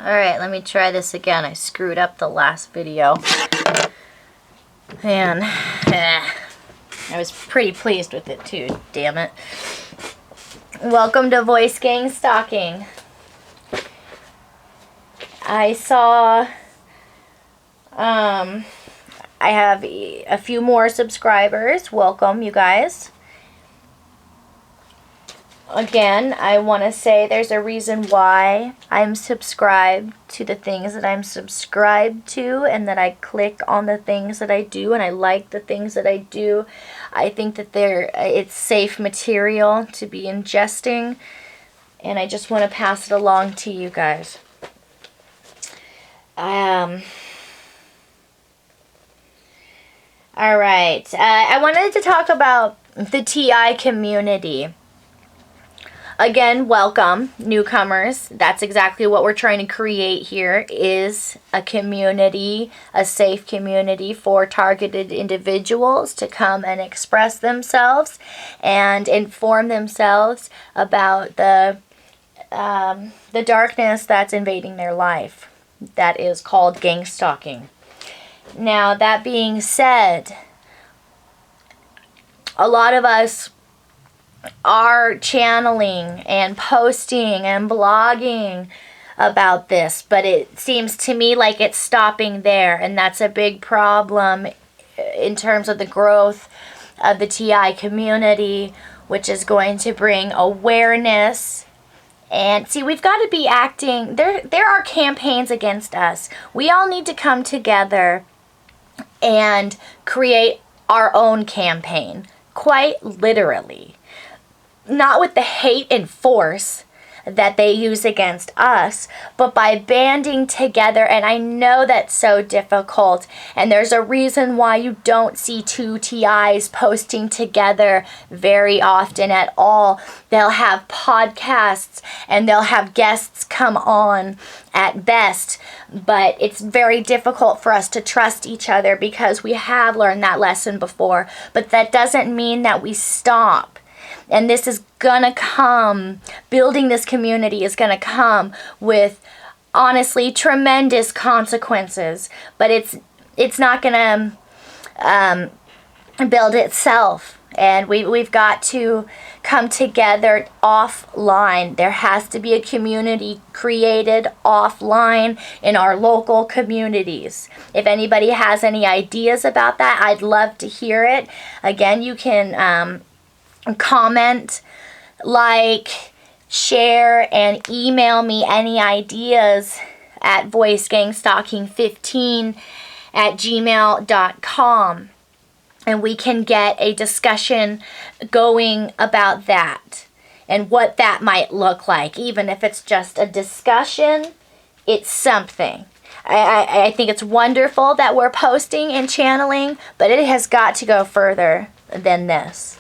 Alright, let me try this again. I screwed up the last video. And I was pretty pleased with it too, damn it. Welcome to Voice Gang Stalking. I saw, I have a few more subscribers. Welcome, you guys. Again, I want to say there's a reason why I'm subscribed to the things that I'm subscribed to, and that I click on the things that I do, and I like the things that I do. I think that it's safe material to be ingesting, and I just want to pass it along to you guys. All right. I wanted to talk about the TI community. Again, welcome, newcomers. That's exactly what we're trying to create here, is a community, a safe community for targeted individuals to come and express themselves and inform themselves about the darkness that's invading their life. That is called gang stalking. Now, that being said, a lot of us are channeling and posting and blogging about this, but it seems to me like it's stopping there, and that's a big problem in terms of the growth of the TI community, which is going to bring awareness. And see, we've got to be acting. There are campaigns against us. We all need to come together and create our own campaign, quite literally. Not with the hate and force that they use against us, but by banding together. And I know that's so difficult, and there's a reason why you don't see two TIs posting together very often at all. They'll have podcasts and they'll have guests come on at best, but it's very difficult for us to trust each other because we have learned that lesson before. But that doesn't mean that we stop. And this is gonna come, building this community is gonna come with, honestly, tremendous consequences. But it's not gonna build itself. And we've got to come together offline. There has to be a community created offline in our local communities. If anybody has any ideas about that, I'd love to hear it. Again, you can comment, like, share, and email me any ideas at voicegangstocking15@gmail.com, and we can get a discussion going about that and what that might look like. Even if it's just a discussion, it's something. I think it's wonderful that we're posting and channeling, but it has got to go further than this.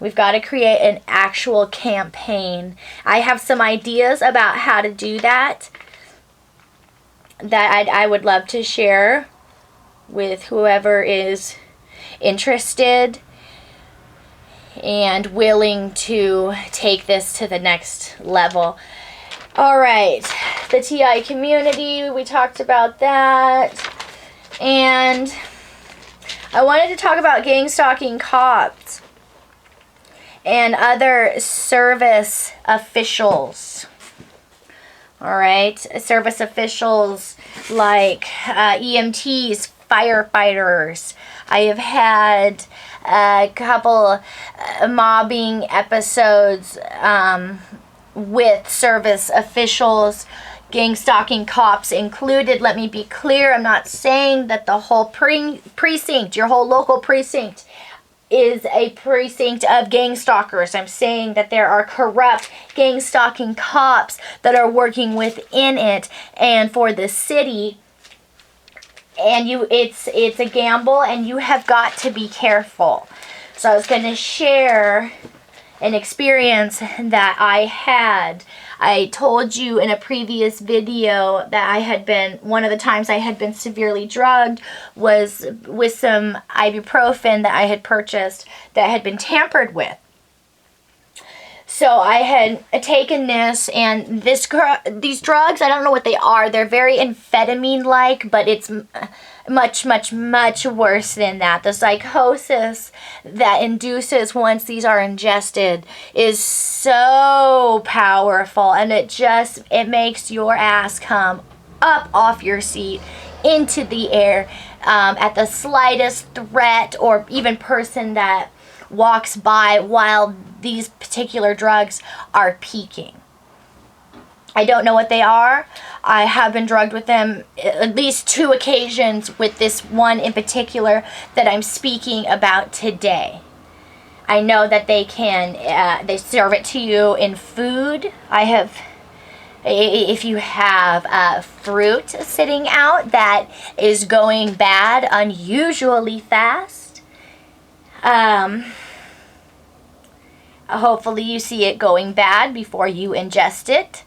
We've got to create an actual campaign. I have some ideas about how to do that I would love to share with whoever is interested and willing to take this to the next level. All right, the TI community, we talked about that. And I wanted to talk about gang stalking cops and other service officials. All right, service officials like EMTs, firefighters. I have had a couple mobbing episodes with service officials, gang stalking cops included. Let me be clear, I'm not saying that the whole precinct, your whole local precinct, is a precinct of gang stalkers. I'm saying that there are corrupt gang stalking cops that are working within it and for the city. And it's a gamble, and you have got to be careful. So I was going to share an experience that I had. I told you in a previous video that one of the times I had been severely drugged was with some ibuprofen that I had purchased that had been tampered with. So I had taken this, and these drugs, I don't know what they are. They're very amphetamine-like, but it's much, much, much worse than that. The psychosis that induces once these are ingested is so powerful, and it makes your ass come up off your seat into the air at the slightest threat or even person that walks by while these particular drugs are peaking. I don't know what they are. I have been drugged with them at least 2 occasions, with this one in particular that I'm speaking about today. I know that they serve it to you in food. If you have fruit sitting out that is going bad unusually fast, hopefully you see it going bad before you ingest it,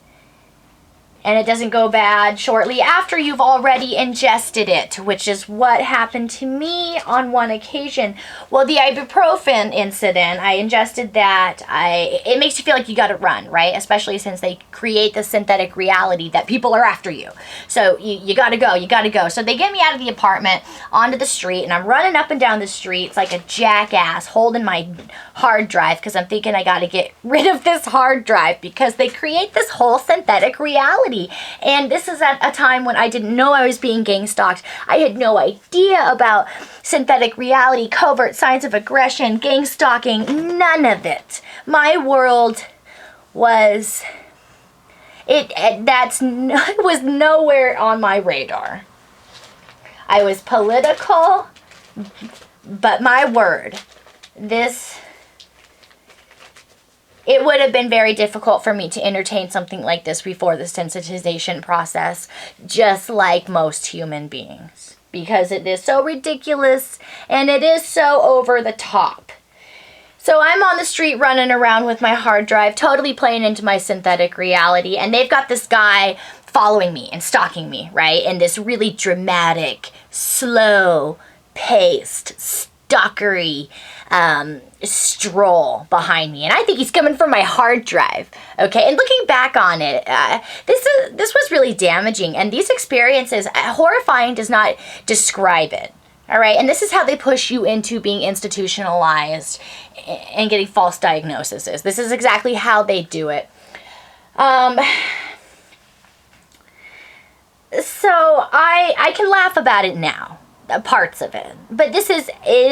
and it doesn't go bad shortly after you've already ingested it, which is what happened to me on one occasion. Well, the ibuprofen incident, I ingested that. It makes you feel like you gotta run, right? Especially since they create the synthetic reality that people are after you. So you gotta go. So they get me out of the apartment onto the street, and I'm running up and down the streets like a jackass, holding my hard drive, because I'm thinking I gotta get rid of this hard drive because they create this whole synthetic reality. And this is at a time when I didn't know I was being gang stalked. I had no idea about synthetic reality, covert signs of aggression, gang stalking, none of it. My world was, it was nowhere on my radar. I was political, but my word, it would have been very difficult for me to entertain something like this before the sensitization process, just like most human beings, because it is so ridiculous and it is so over the top. So I'm on the street running around with my hard drive, totally playing into my synthetic reality, and they've got this guy following me and stalking me, right? In this really dramatic, slow-paced, stalkery stroll behind me, and I think he's coming from my hard drive. Okay, and looking back on it, this was really damaging, and these experiences, horrifying does not describe it. All right, and this is how they push you into being institutionalized and getting false diagnoses. This is exactly how they do it. So I can laugh about it now, parts of it, but it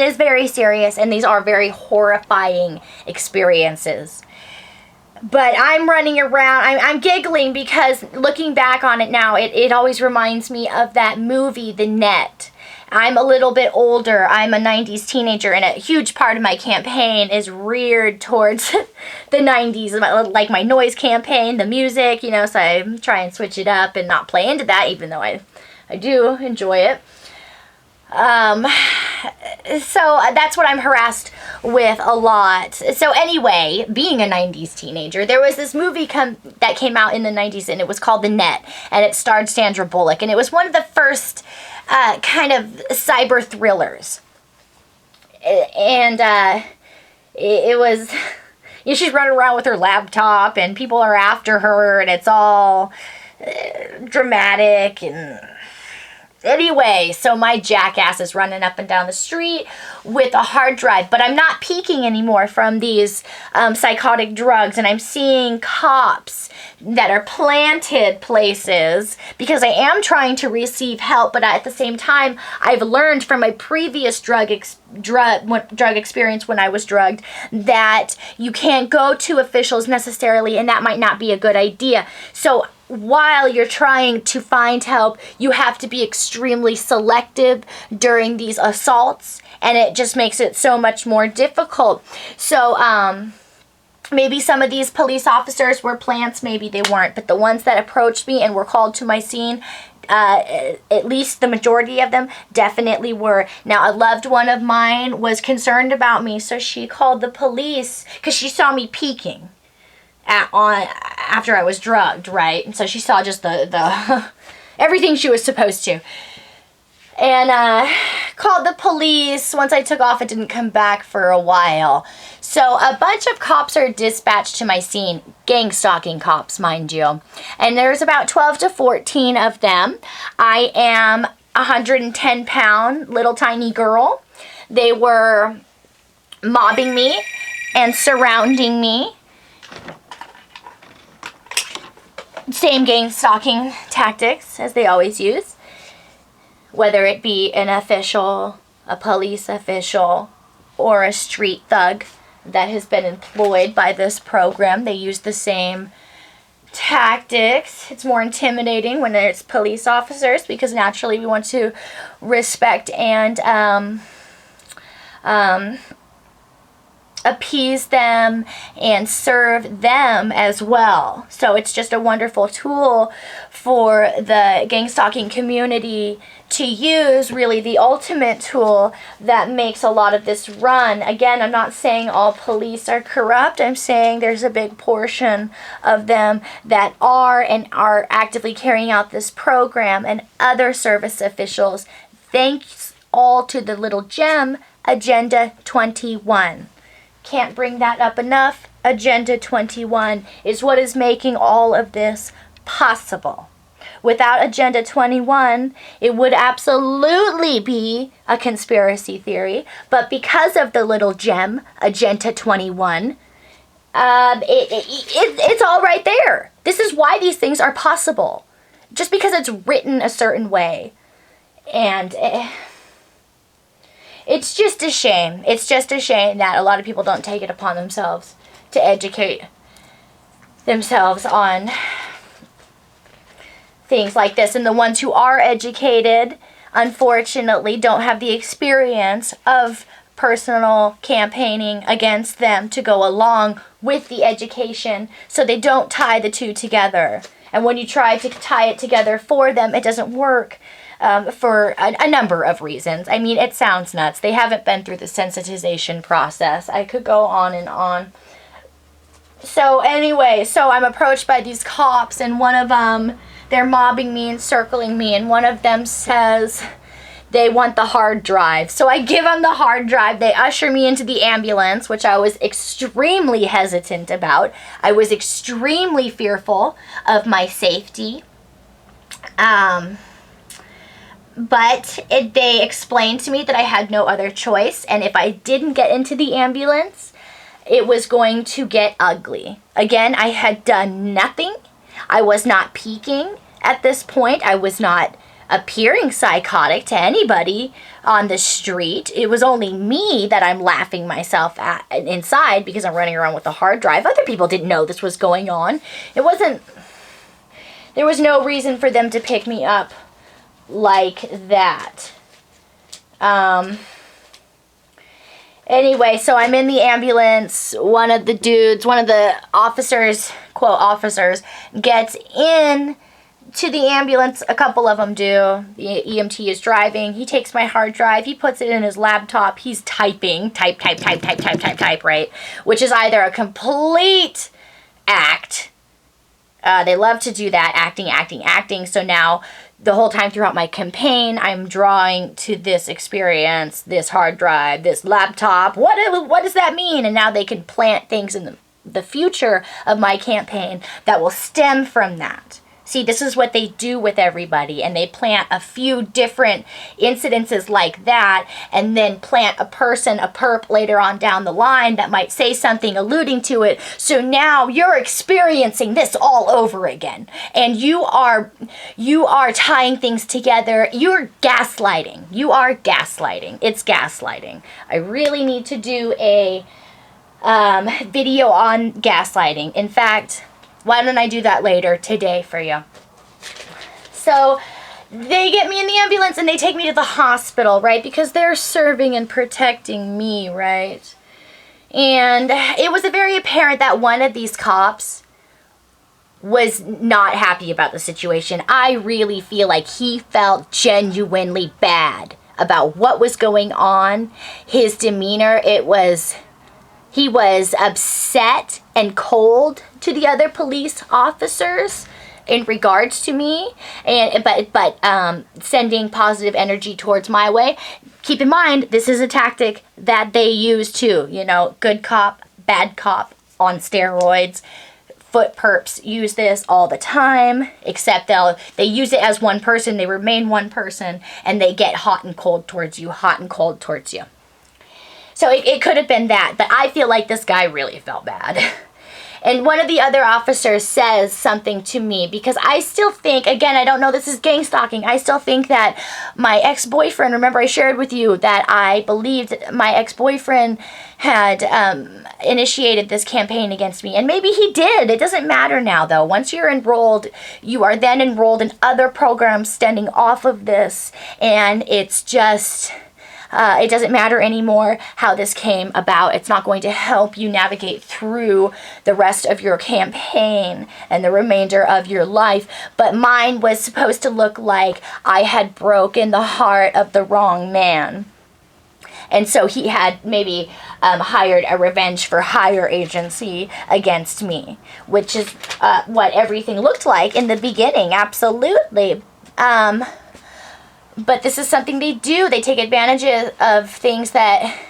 is very serious, and these are very horrifying experiences. But I'm running around, I'm giggling because looking back on it now, it always reminds me of that movie, The Net. I'm a little bit older. I'm a 90s teenager, and a huge part of my campaign is reared towards the 90s, like my noise campaign, the music, so I try and switch it up and not play into that, even though I do enjoy it. So that's what I'm harassed with a lot. So anyway, being a 90s teenager, there was this movie that came out in the 90s, and it was called The Net, and it starred Sandra Bullock, and it was one of the first kind of cyber thrillers. And it was, she's running around with her laptop, and people are after her, and it's all dramatic and... Anyway, so my jackass is running up and down the street with a hard drive, but I'm not peeking anymore from these psychotic drugs, and I'm seeing cops that are planted places because I am trying to receive help, but at the same time, I've learned from my previous drug experience when I was drugged that you can't go to officials necessarily, and that might not be a good idea. So while you're trying to find help, you have to be extremely selective during these assaults, and it just makes it so much more difficult. So, maybe some of these police officers were plants, maybe they weren't, but the ones that approached me and were called to my scene, at least the majority of them definitely were. Now, a loved one of mine was concerned about me, so she called the police because she saw me peeking after I was drugged, right? And so she saw just the everything she was supposed to. And called the police. Once I took off, it didn't come back for a while. So a bunch of cops are dispatched to my scene, gang stalking cops, mind you. And there's about 12 to 14 of them. I am a 110-pound little tiny girl. They were mobbing me and surrounding me. Same gang stalking tactics as they always use. Whether it be an official, a police official, or a street thug that has been employed by this program, they use the same tactics. It's more intimidating when it's police officers because naturally we want to respect and appease them and serve them as well. So it's just a wonderful tool for the gang stalking community to use, really the ultimate tool that makes a lot of this run. Again, I'm not saying all police are corrupt. I'm saying there's a big portion of them that are and are actively carrying out this program, and other service officials. Thanks all to the little gem, Agenda 21. Can't bring that up enough. Agenda 21 is what is making all of this possible. Without Agenda 21, it would absolutely be a conspiracy theory. But because of the little gem, Agenda 21, it's all right there. This is why these things are possible. Just because it's written a certain way. And it's just a shame. It's just a shame that a lot of people don't take it upon themselves to educate themselves on things like this. And the ones who are educated, unfortunately, don't have the experience of personal campaigning against them to go along with the education, so they don't tie the two together. And when you try to tie it together for them, it doesn't work. For a number of reasons. I mean, it sounds nuts. They haven't been through the sensitization process. I could go on and on. So anyway, so I'm approached by these cops, and one of them, they're mobbing me and circling me, and one of them says they want the hard drive. So I give them the hard drive. They usher me into the ambulance, which I was extremely hesitant about. I was extremely fearful of my safety. But they explained to me that I had no other choice, and if I didn't get into the ambulance, it was going to get ugly. Again, I had done nothing. I was not peeking at this point. I was not appearing psychotic to anybody on the street. It was only me that I'm laughing myself at inside because I'm running around with a hard drive. Other people didn't know this was going on. There was no reason for them to pick me up like that. Anyway, so I'm in the ambulance. One of the officers, quote officers, gets in to the ambulance. A couple of them do. The EMT is driving. He takes my hard drive. He puts it in his laptop. He's typing. Type, right? Which is either a complete act. They love to do that. Acting. So now, the whole time throughout my campaign, I'm drawing to this experience, this hard drive, this laptop. What does that mean? And now they can plant things in the future of my campaign that will stem from that. See, this is what they do with everybody, and they plant a few different incidences like that, and then plant a person, a perp later on down the line that might say something alluding to it. So now you're experiencing this all over again, and you are tying things together. You're gaslighting. You are gaslighting. It's gaslighting. I really need to do a video on gaslighting. In fact, why don't I do that later today for you? So they get me in the ambulance and they take me to the hospital, right? Because they're serving and protecting me, right? And it was very apparent that one of these cops was not happy about the situation. I really feel like he felt genuinely bad about what was going on. His demeanor, he was upset and cold to the other police officers in regards to me, but sending positive energy towards my way. keep in mind, this is a tactic that they use too. You know, good cop, bad cop on steroids. Foot perps use this all the time, except they use it as one person, they remain one person, and they get hot and cold towards you, hot and cold towards you. So it could have been that, but I feel like this guy really felt bad. And one of the other officers says something to me, because I still think, again, I don't know, this is gang stalking. I still think that my ex-boyfriend, remember I shared with you that I believed my ex-boyfriend had initiated this campaign against me. And maybe he did. It doesn't matter now, though. Once you're enrolled, you are then enrolled in other programs stemming off of this. And it's just... it doesn't matter anymore how this came about. It's not going to help you navigate through the rest of your campaign and the remainder of your life. But mine was supposed to look like I had broken the heart of the wrong man. And so he had maybe hired a revenge for hire agency against me, which is what everything looked like in the beginning, absolutely. But this is something they do. They take advantage of things that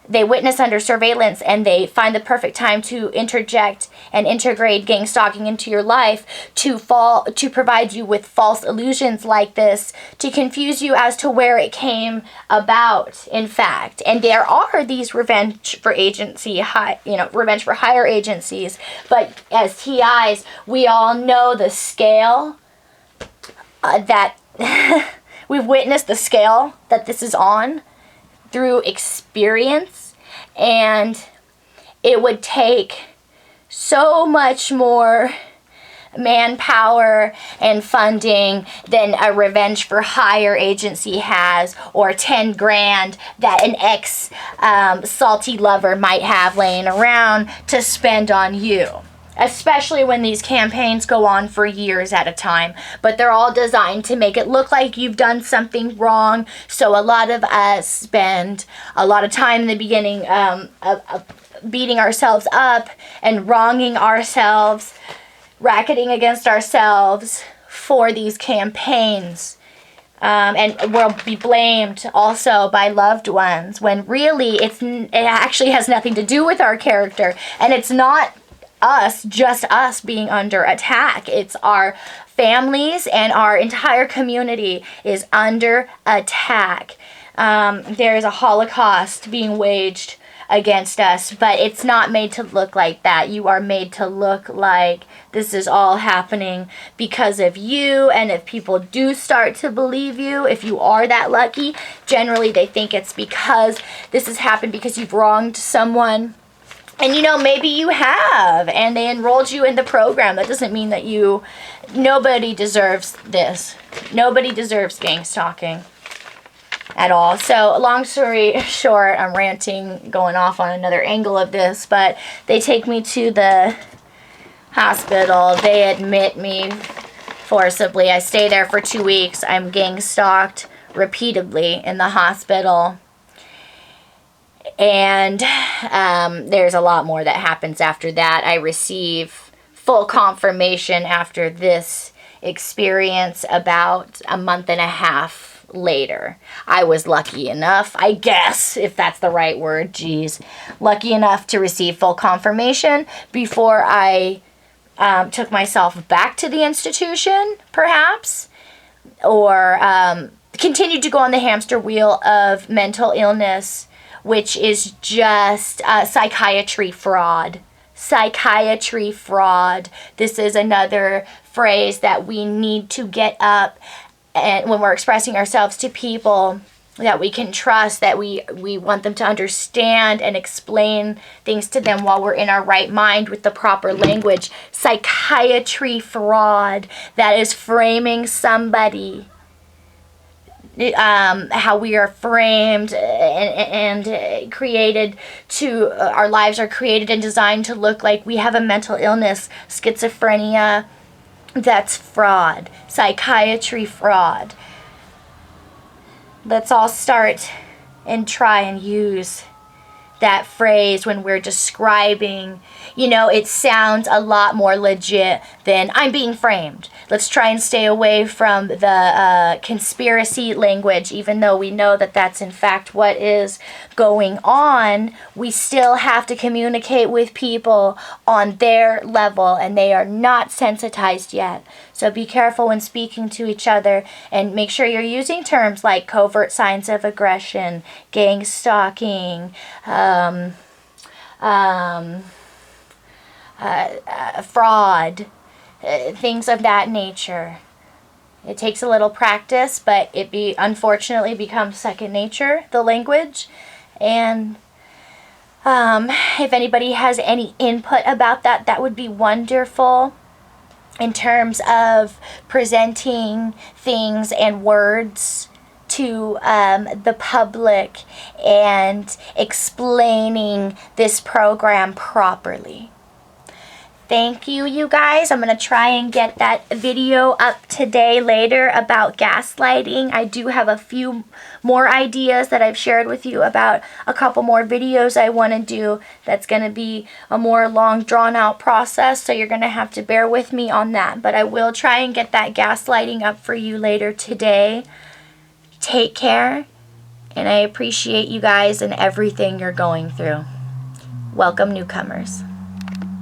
they witness under surveillance, and they find the perfect time to interject and integrate gang stalking into your life to provide you with false illusions like this, to confuse you as to where it came about, in fact. And there are these revenge for hire agencies, but as TIs, we all know the scale that we've witnessed the scale that this is on through experience, and it would take so much more manpower and funding than a revenge for hire agency has, or 10 grand that an salty lover might have laying around to spend on you. Especially when these campaigns go on for years at a time. But they're all designed to make it look like you've done something wrong. So a lot of us spend a lot of time in the beginning beating ourselves up and wronging ourselves, racketing against ourselves for these campaigns. And we'll be blamed also by loved ones, when really it actually has nothing to do with our character. And it's not just us being under attack. It's our families, and our entire community is under attack. There is a Holocaust being waged against us, but it's not made to look like that. You are made to look like this is all happening because of you. And if people do start to believe you, if you are that lucky, generally they think it's because this has happened because you've wronged someone. And maybe you have, and they enrolled you in the program. That doesn't mean that nobody deserves this. Nobody deserves gang stalking at all. So long story short, I'm ranting, going off on another angle of this, but they take me to the hospital. They admit me forcibly. I stay there for 2 weeks. I'm gang stalked repeatedly in the hospital. And there's a lot more that happens after that. I receive full confirmation after this experience about a month and a half later. I was lucky enough, I guess, if that's the right word, lucky enough to receive full confirmation before I took myself back to the institution, perhaps, or continued to go on the hamster wheel of mental illness, which is just psychiatry fraud. Psychiatry fraud. This is another phrase that we need to get up, and when we're expressing ourselves to people that we can trust, that we want them to understand and explain things to them while we're in our right mind with the proper language. Psychiatry fraud. That is framing somebody. How we are framed and created to, our lives are created and designed to look like we have a mental illness, schizophrenia. That's fraud. Psychiatry fraud. Let's all start and try and use that phrase when we're describing, you know, it sounds a lot more legit than I'm being framed. Let's try and stay away from the conspiracy language, even though we know that that's in fact what is going on. We still have to communicate with people on their level, and they are not sensitized yet. So be careful when speaking to each other, and make sure you're using terms like covert signs of aggression, gang stalking, fraud, things of that nature. It takes a little practice, but it unfortunately becomes second nature, the language. And if anybody has any input about that, that would be wonderful, in terms of presenting things and words to the public and explaining this program properly. Thank you, you guys. I'm going to try and get that video up today later about gaslighting. I do have a few more ideas that I've shared with you about a couple more videos I want to do. That's going to be a more long, drawn-out process, so you're going to have to bear with me on that. But I will try and get that gaslighting up for you later today. Take care, and I appreciate you guys and everything you're going through. Welcome, newcomers.